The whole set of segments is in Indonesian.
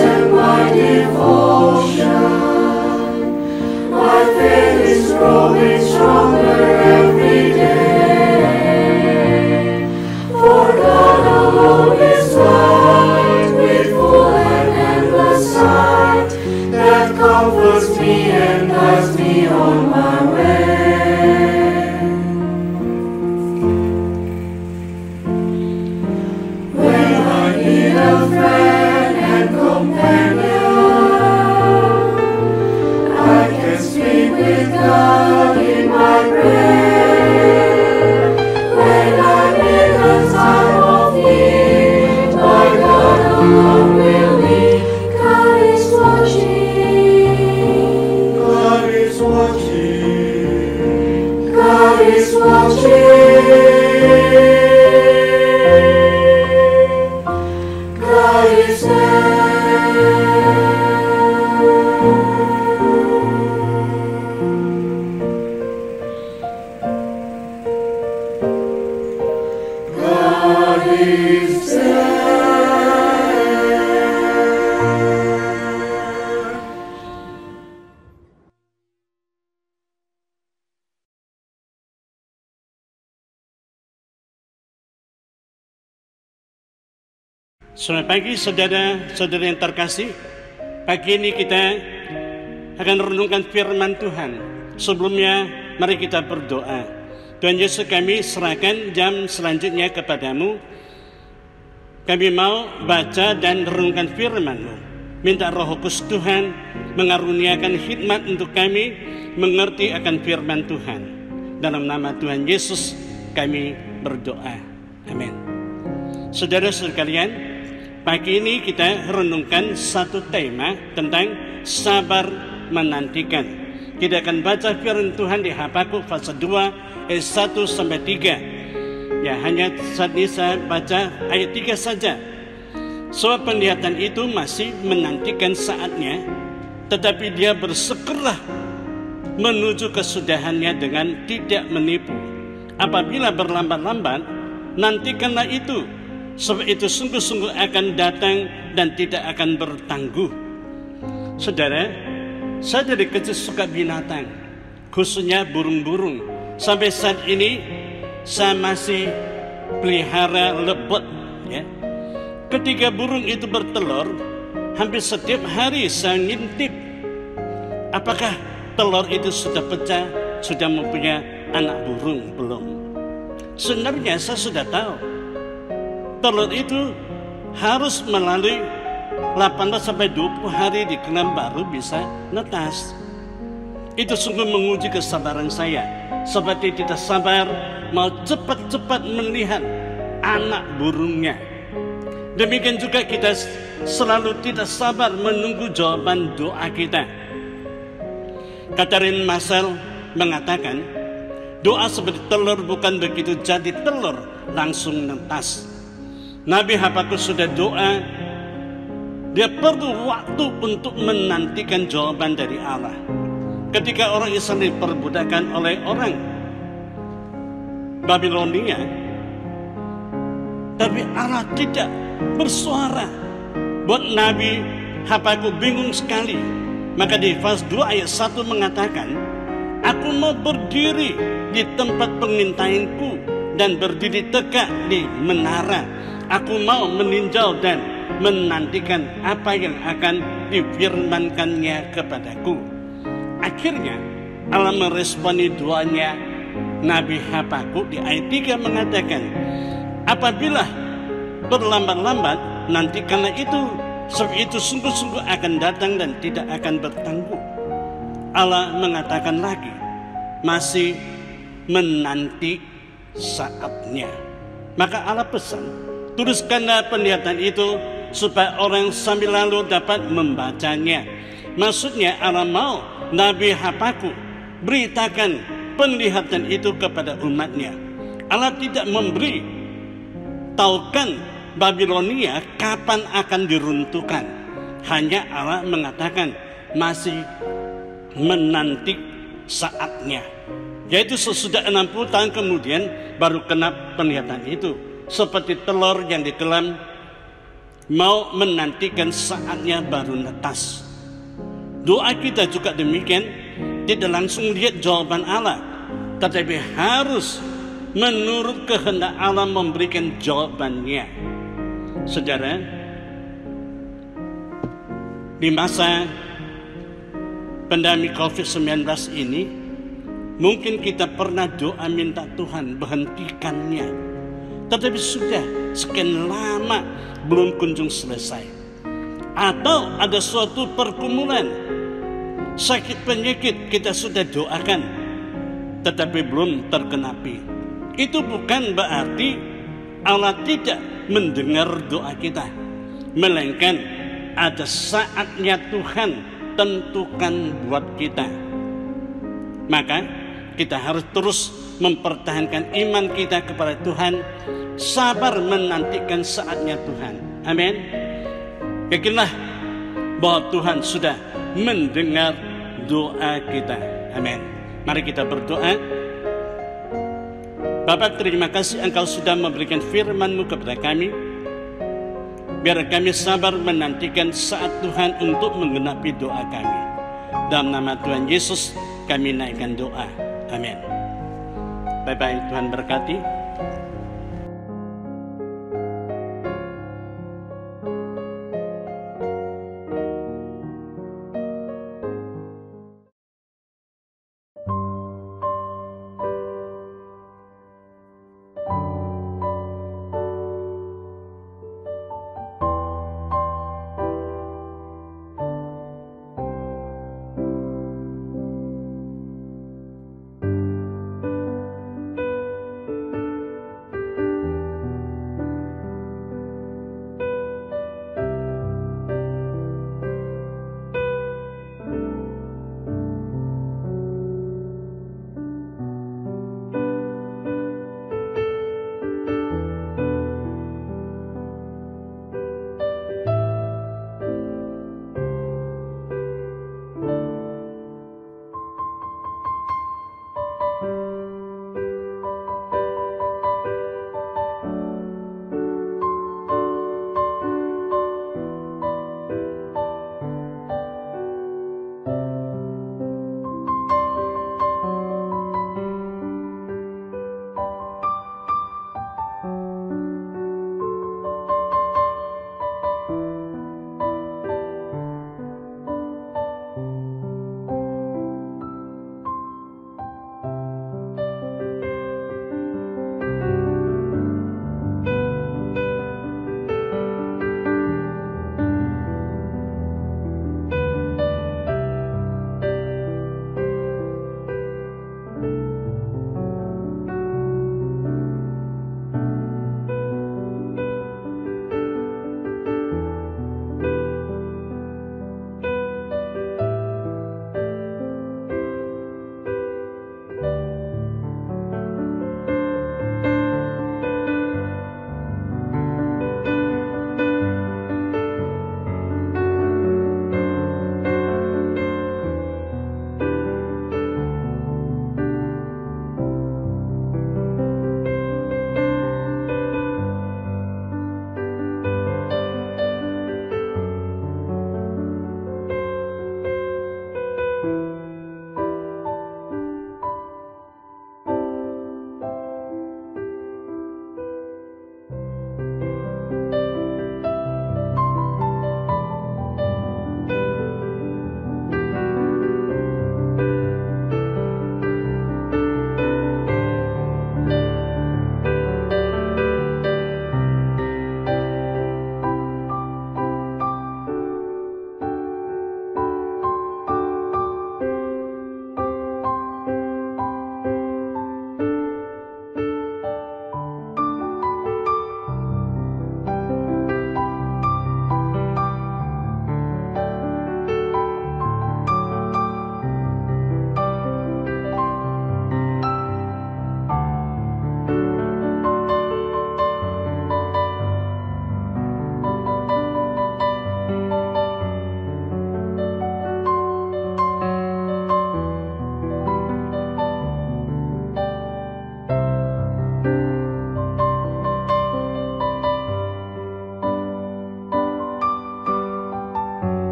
and my devotion. My faith is growing stronger every day. For God alone is light, with full and endless sight, that comforts me and guides me on my way. When I need a friend and companion, I can speak with God in my prayer. When I'm in a time of need, my God alone will lead. God is watching. God is watching. God is watching. God is God is Selamat pagi saudara-saudara yang terkasih. Pagi ini kita akan renungkan firman Tuhan. Sebelumnya mari kita berdoa. Tuhan Yesus, kami serahkan jam selanjutnya kepadamu. Kami mau baca dan renungkan firman-Mu. Minta Roh Kudus Tuhan mengaruniakan hikmat untuk kami mengerti akan firman Tuhan. Dalam nama Tuhan Yesus kami berdoa. Amin. Saudara-saudara sekalian, pagi ini kita renungkan satu tema tentang sabar menantikan. Kita akan baca firman Tuhan di Habakuk pasal 2 ayat 1 sampai 3. Ya, hanya saat ini saya baca ayat 3 saja. Sebab penglihatan itu masih menantikan saatnya, tetapi dia bersegera menuju kesudahannya dengan tidak menipu. Apabila berlambat-lambat, nantikanlah itu, sebab itu sungguh-sungguh akan datang dan tidak akan bertangguh. Saudara, saya dari kecil suka binatang, khususnya burung-burung. Sampai saat ini saya masih pelihara lebot. Ya. Ketika burung itu bertelur, hampir setiap hari saya ngintip apakah telur itu sudah pecah, sudah mempunyai anak burung belum. Sebenarnya saya sudah tahu telur itu harus melalui 18-20 hari di kelam baru bisa netas. Itu sungguh menguji kesabaran saya. Seperti tidak sabar mau cepat-cepat melihat anak burungnya. Demikian juga kita selalu tidak sabar menunggu jawaban doa kita. Catherine Marcel mengatakan, doa seperti telur bukan begitu jadi telur langsung netas. Nabi Habakuk sudah doa, dia perlu waktu untuk menantikan jawaban dari Allah. Ketika orang Israel diperbudakan oleh orang Babilonia, tapi Allah tidak bersuara. Buat Nabi Habakuk bingung sekali. Maka di Faz 2 ayat 1 mengatakan, aku mau berdiri di tempat pengintaianku dan berdiri tegak di menara. Aku mau meninjau dan menantikan apa yang akan difirmankannya kepadaku. Akhirnya Allah meresponi doanya Nabi Habakuk di ayat 3 mengatakan, apabila berlambat-lambat nantikanlah itu, sebab itu sungguh-sungguh akan datang dan tidak akan bertangguh. Allah mengatakan lagi, masih menanti saatnya. Maka Allah pesan, tuliskanlah penglihatan itu supaya orang sambil lalu dapat membacanya. Maksudnya Allah mau Nabi Habakuk beritakan penglihatan itu kepada umatnya. Allah tidak memberi taukan Babilonia kapan akan diruntuhkan. Hanya Allah mengatakan masih menanti saatnya. Yaitu sesudah 60 tahun kemudian baru kena penglihatan itu. Seperti telur yang ditelan mau menantikan saatnya baru netas. Doa kita juga demikian, tidak langsung lihat jawaban Allah, tetapi harus menurut kehendak Allah memberikan jawabannya. Saudara, di masa pandemi COVID-19 ini, mungkin kita pernah doa minta Tuhan berhentikannya, tetapi sudah sekian lama belum kunjung selesai. Atau ada suatu pergumulan, sakit penyakit kita sudah doakan, tetapi belum tergenapi. Itu bukan berarti Allah tidak mendengar doa kita, melainkan ada saatnya Tuhan tentukan buat kita. Maka kita harus terus mempertahankan iman kita kepada Tuhan, sabar menantikan saatnya Tuhan. Amin. Yakinlah bahwa Tuhan sudah mendengar doa kita. Amin. Mari kita berdoa. Bapa, terima kasih Engkau sudah memberikan firman-Mu kepada kami. Biar kami sabar menantikan saat Tuhan untuk menggenapi doa kami. Dalam nama Tuhan Yesus kami naikkan doa. Amin. Bye-bye, Tuhan berkati.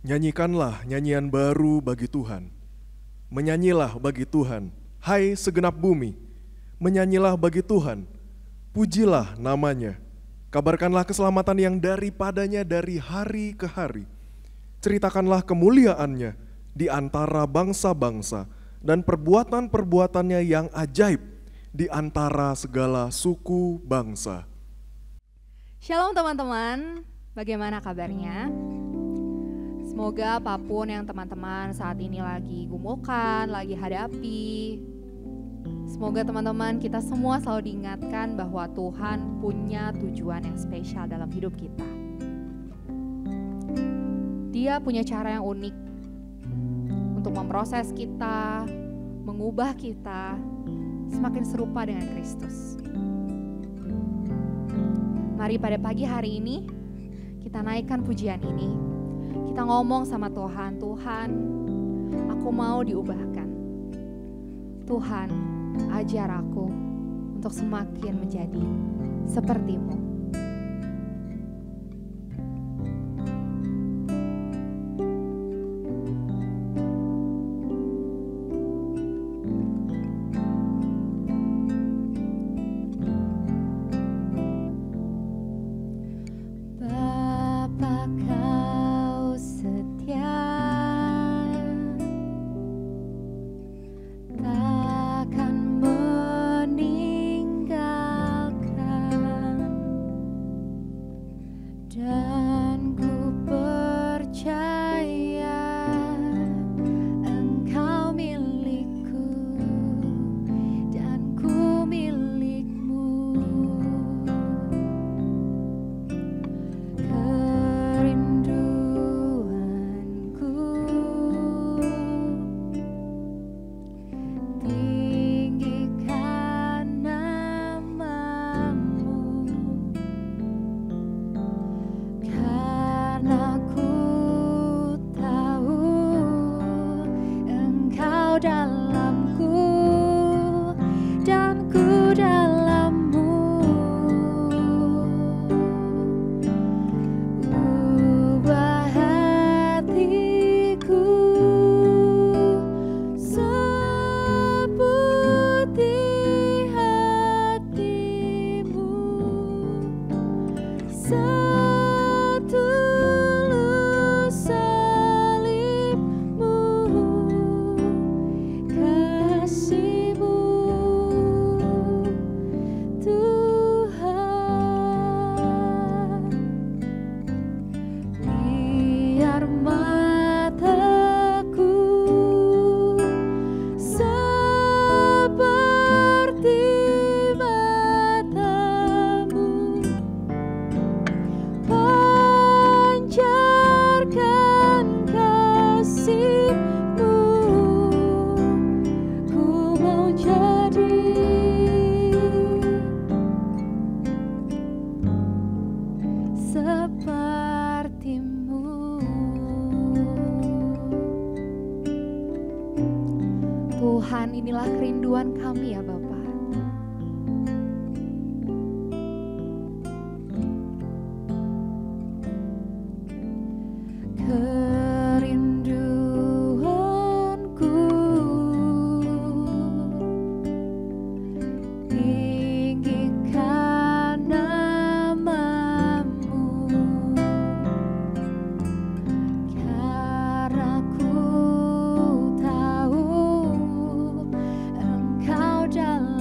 Nyanyikanlah nyanyian baru bagi Tuhan. Menyanyilah bagi Tuhan, hai segenap bumi. Menyanyilah bagi Tuhan, pujilah namanya. Kabarkanlah keselamatan yang daripadanya dari hari ke hari. Ceritakanlah kemuliaannya di antara bangsa-bangsa dan perbuatan-perbuatannya yang ajaib di antara segala suku bangsa. Shalom teman-teman, bagaimana kabarnya? Semoga apapun yang teman-teman saat ini lagi gumulkan, lagi hadapi, semoga teman-teman kita semua selalu diingatkan bahwa Tuhan punya tujuan yang spesial dalam hidup kita. Dia punya cara yang unik untuk memproses kita, mengubah kita semakin serupa dengan Kristus. Mari pada pagi hari ini kita naikkan pujian ini. Kita ngomong sama Tuhan, Tuhan, aku mau diubahkan. Tuhan, ajar aku untuk semakin menjadi seperti-Mu. Tuhan, inilah kerinduan kami ya Bapa. Kerinduanku tinggikan nama-Mu, karena ku tahu Engkau dalam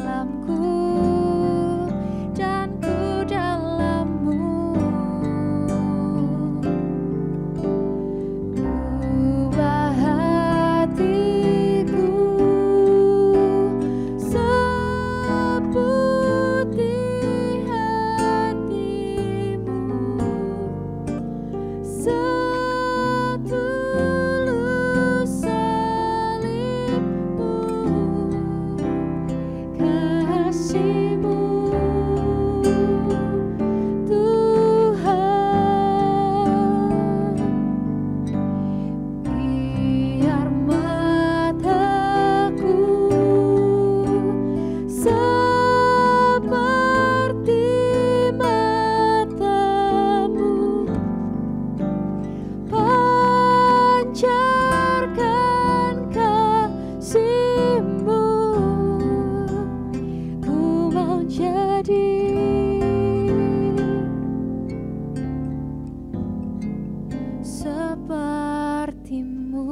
seperti-Mu.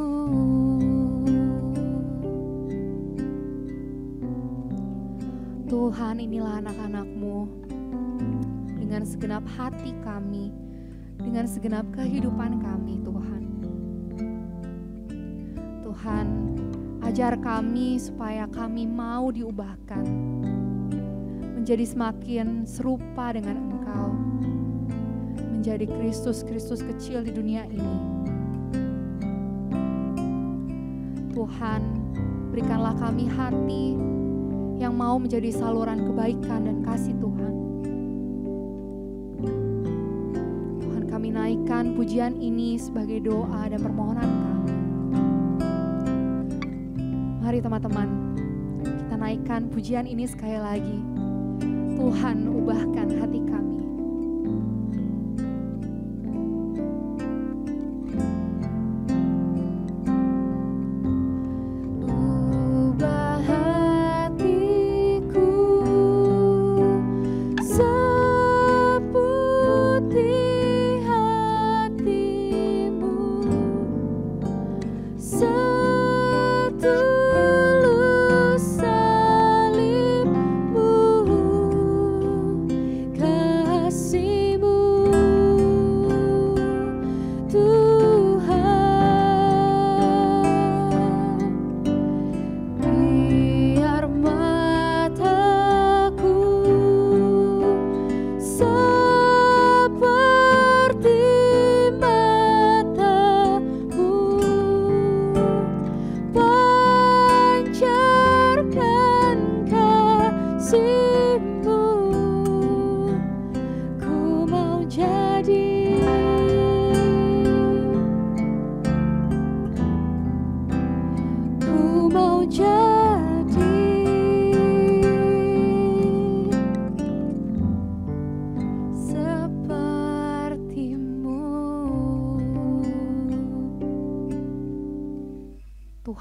Tuhan, inilah anak-anak-Mu. Dengan segenap hati kami, dengan segenap kehidupan kami, Tuhan. Tuhan, ajar kami supaya kami mau diubahkan menjadi semakin serupa dengan Engkau, menjadi Kristus-Kristus kecil di dunia ini. Tuhan, berikanlah kami hati yang mau menjadi saluran kebaikan dan kasih Tuhan. Tuhan, kami naikkan pujian ini sebagai doa dan permohonan kami. Mari teman-teman, kita naikkan pujian ini sekali lagi. Tuhan, ubahkan hati kami.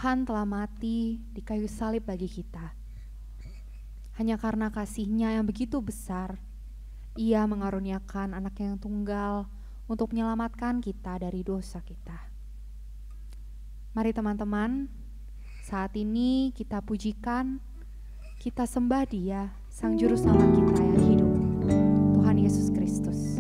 Tuhan telah mati di kayu salib bagi kita. Hanya karena kasih-Nya yang begitu besar, Ia mengaruniakan anak-Nya yang tunggal untuk menyelamatkan kita dari dosa kita. Mari teman-teman, saat ini kita pujikan, kita sembah Dia, Sang Juru Selamat kita yang hidup, Tuhan Yesus Kristus.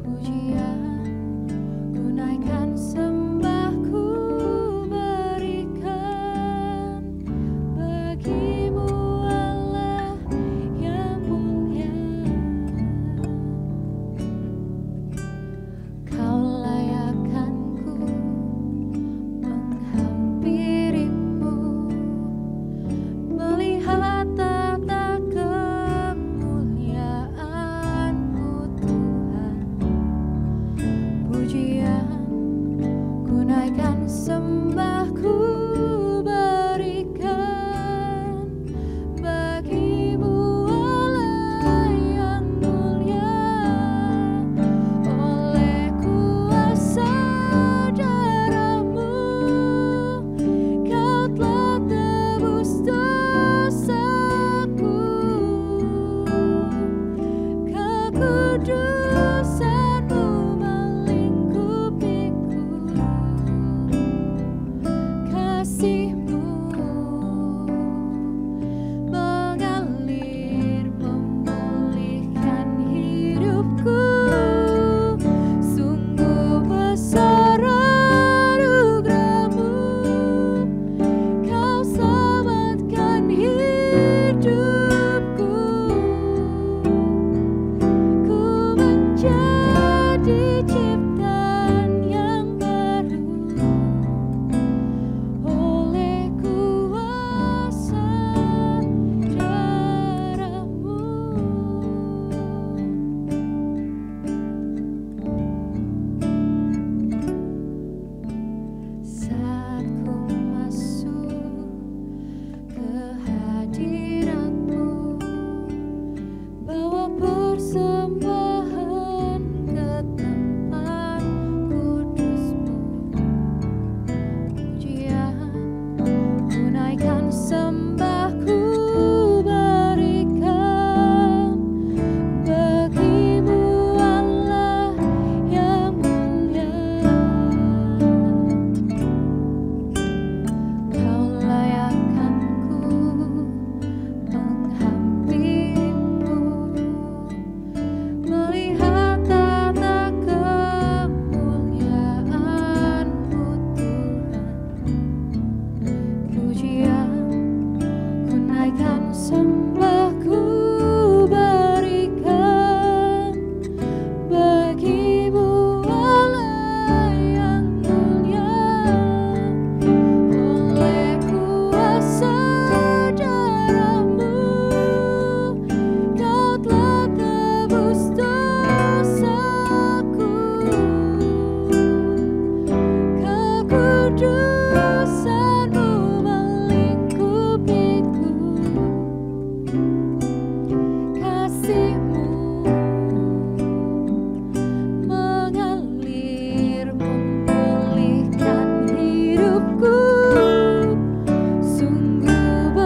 Pujian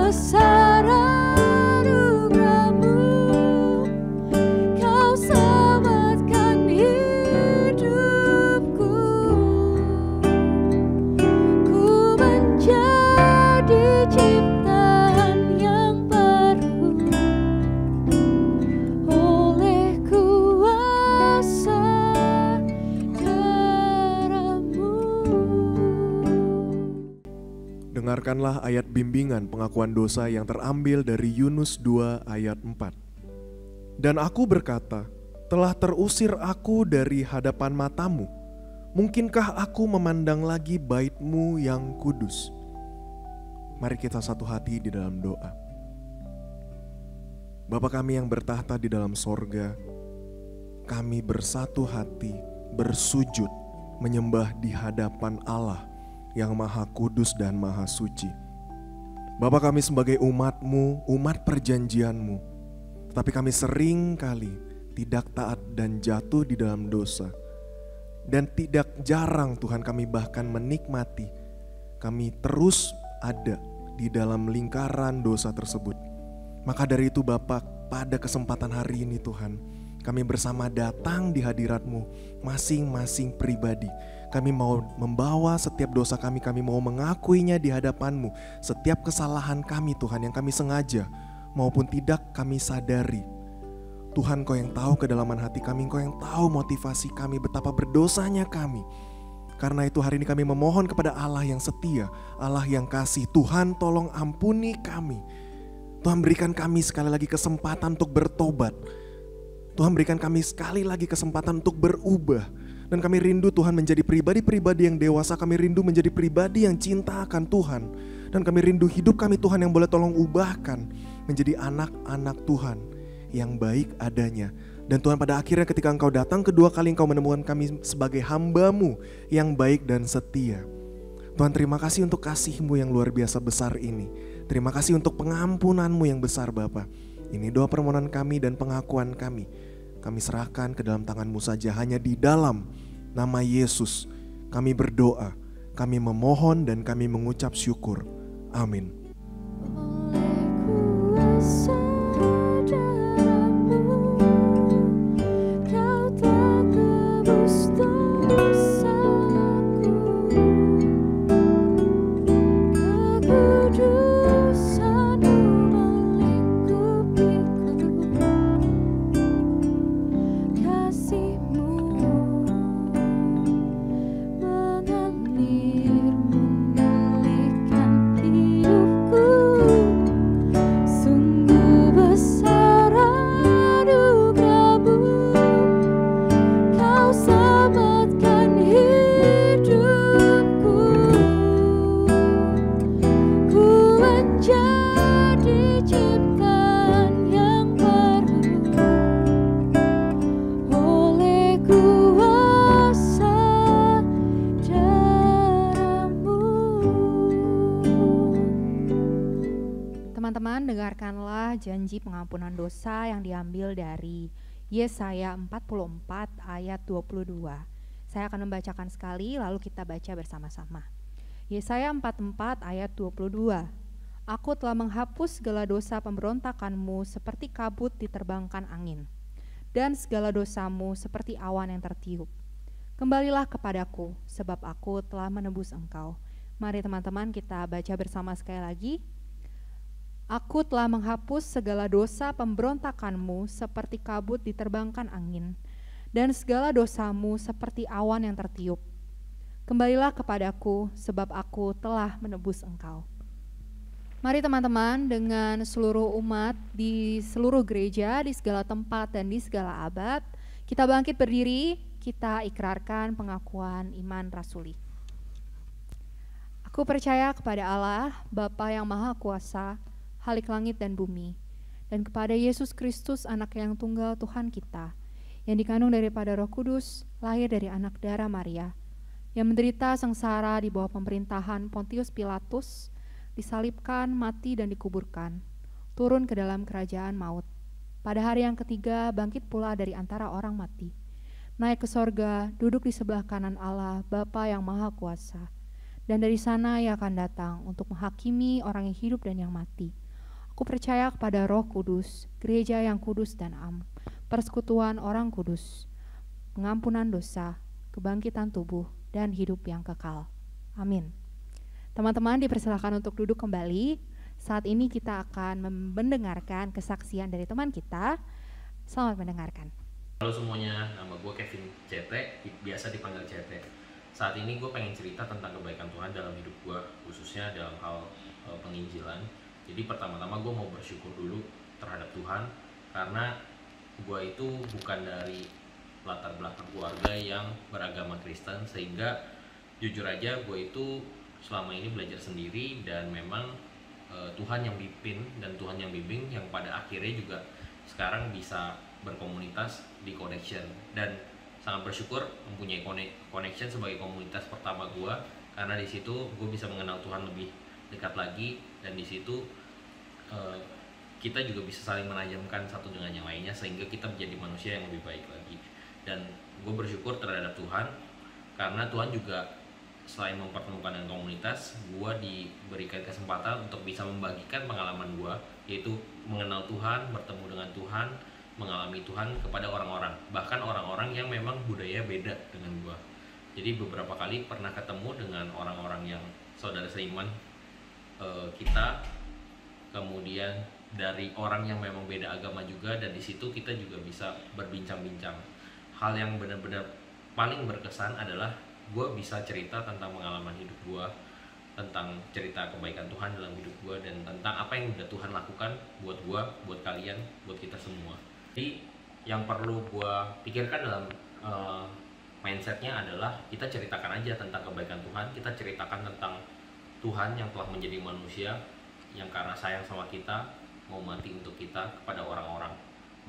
besar anugerah-Mu, Kau selamatkan hidupku. Ku menjadi ciptaan yang baru oleh kuasa darah-Mu. Dengarkanlah ayat bimbingan pengakuan dosa yang terambil dari Yunus 2 ayat 4. Dan aku berkata, telah terusir aku dari hadapan matamu. Mungkinkah aku memandang lagi bait-Mu yang kudus? Mari kita satu hati di dalam doa. Bapa kami yang bertahta di dalam sorga, kami bersatu hati, bersujud, menyembah di hadapan Allah yang maha kudus dan maha suci. Bapa, kami sebagai umat-Mu, umat perjanjian-Mu, tetapi kami sering kali tidak taat dan jatuh di dalam dosa. Dan tidak jarang Tuhan kami bahkan menikmati, kami terus ada di dalam lingkaran dosa tersebut. Maka dari itu Bapa, pada kesempatan hari ini Tuhan, kami bersama datang di hadirat-Mu masing-masing pribadi. Kami mau membawa setiap dosa kami mau mengakuinya di hadapan-Mu. Setiap kesalahan kami Tuhan yang kami sengaja maupun tidak kami sadari. Tuhan, Kau yang tahu kedalaman hati kami, Kau yang tahu motivasi kami, betapa berdosanya kami. Karena itu hari ini kami memohon kepada Allah yang setia, Allah yang kasih. Tuhan, tolong ampuni kami. Tuhan, berikan kami sekali lagi kesempatan untuk bertobat. Tuhan, berikan kami sekali lagi kesempatan untuk berubah. Dan kami rindu Tuhan menjadi pribadi-pribadi yang dewasa. Kami rindu menjadi pribadi yang cinta akan Tuhan. Dan kami rindu hidup kami Tuhan yang boleh tolong ubahkan menjadi anak-anak Tuhan yang baik adanya. Dan Tuhan, pada akhirnya ketika Engkau datang kedua kali, Engkau menemukan kami sebagai hamba-Mu yang baik dan setia. Tuhan, terima kasih untuk kasih-Mu yang luar biasa besar ini. Terima kasih untuk pengampunan-Mu yang besar Bapa. Ini doa permohonan kami dan pengakuan kami. Kami serahkan ke dalam tangan-Mu saja, hanya di dalam nama Yesus kami berdoa, kami memohon dan kami mengucap syukur. Amin. Oleh kuasa darah-Mu, Kau telah tebus dosaku. Kekudusan-Mu melingkupiku. Kasih-Mu mengalir memulihkan hidupku. Sungguh besar anugerah-Mu, Kau selamatkan hidupku. Ku menjadi ciptaan yang baru oleh kuasa darah-Mu. Teman-teman, dengarkanlah janji pengampunan dosa yang diambil dari Yesaya 44 ayat 22. Saya akan membacakan sekali lalu kita baca bersama-sama. Yesaya 44 ayat 22. Aku telah menghapus segala dosa pemberontakanmu seperti kabut diterbangkan angin, dan segala dosamu seperti awan yang tertiup. Kembalilah kepadaku, sebab aku telah menebus engkau. Mari teman-teman kita baca bersama sekali lagi. Aku telah menghapus segala dosa pemberontakanmu seperti kabut diterbangkan angin, dan segala dosamu seperti awan yang tertiup. Kembalilah kepadaku, sebab aku telah menebus engkau. Mari teman-teman, dengan seluruh umat di seluruh gereja, di segala tempat dan di segala abad, kita bangkit berdiri, kita ikrarkan pengakuan iman rasuli. Aku percaya kepada Allah, Bapa yang Maha Kuasa, Khalik langit dan bumi, dan kepada Yesus Kristus, anak yang tunggal Tuhan kita, yang dikandung daripada Roh Kudus, lahir dari anak darah Maria, yang menderita sengsara di bawah pemerintahan Pontius Pilatus, disalibkan, mati dan dikuburkan, turun ke dalam kerajaan maut. Pada hari yang ketiga bangkit pula dari antara orang mati, naik ke sorga, duduk di sebelah kanan Allah, Bapa yang Maha Kuasa. Dan dari sana Ia akan datang untuk menghakimi orang yang hidup dan yang mati. Aku percaya kepada Roh Kudus, gereja yang kudus dan persekutuan orang kudus, pengampunan dosa, kebangkitan tubuh, dan hidup yang kekal. Amin. Teman-teman dipersilakan untuk duduk kembali. Saat ini kita akan mendengarkan kesaksian dari teman kita. Selamat mendengarkan. Halo semuanya, nama gue Kevin CT, biasa dipanggil CT. Saat ini gue pengen cerita tentang kebaikan Tuhan dalam hidup gue, khususnya dalam hal penginjilan. Jadi pertama-tama gue mau bersyukur dulu terhadap Tuhan, karena gue itu bukan dari latar belakang keluarga yang beragama Kristen, sehingga jujur aja gue itu selama ini belajar sendiri, dan memang Tuhan yang pimpin dan Tuhan yang bimbing, yang pada akhirnya juga sekarang bisa berkomunitas di Connection, dan sangat bersyukur mempunyai Connection sebagai komunitas pertama gue, karena di situ gue bisa mengenal Tuhan lebih dekat lagi, dan di situ kita juga bisa saling menajamkan satu dengan yang lainnya, sehingga kita menjadi manusia yang lebih baik lagi. Dan gue bersyukur terhadap Tuhan, karena Tuhan juga selain mempertemukan dengan komunitas, gue diberikan kesempatan untuk bisa membagikan pengalaman gue, yaitu mengenal Tuhan, bertemu dengan Tuhan, mengalami Tuhan kepada orang-orang, bahkan orang-orang yang memang budaya beda dengan gue. Jadi beberapa kali pernah ketemu dengan orang-orang yang saudara seiman kita, kemudian dari orang yang memang beda agama juga, dan di situ kita juga bisa berbincang-bincang. Hal yang benar-benar paling berkesan adalah gue bisa cerita tentang pengalaman hidup gue, tentang cerita kebaikan Tuhan dalam hidup gue, dan tentang apa yang udah Tuhan lakukan buat gue, buat kalian, buat kita semua. Jadi yang perlu gue pikirkan dalam mindsetnya adalah kita ceritakan aja tentang kebaikan Tuhan, kita ceritakan tentang Tuhan yang telah menjadi manusia, yang karena sayang sama kita mau mati untuk kita kepada orang-orang,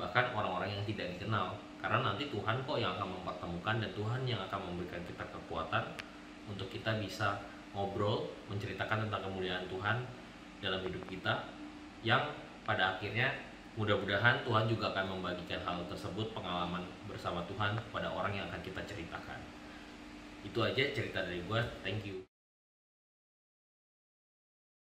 bahkan orang-orang yang tidak dikenal, karena nanti Tuhan kok yang akan mempertemukan, dan Tuhan yang akan memberikan kita kekuatan untuk kita bisa ngobrol, menceritakan tentang kemuliaan Tuhan dalam hidup kita, yang pada akhirnya mudah-mudahan Tuhan juga akan membagikan hal tersebut, pengalaman bersama Tuhan kepada orang yang akan kita ceritakan. Itu aja cerita dari gue, thank you.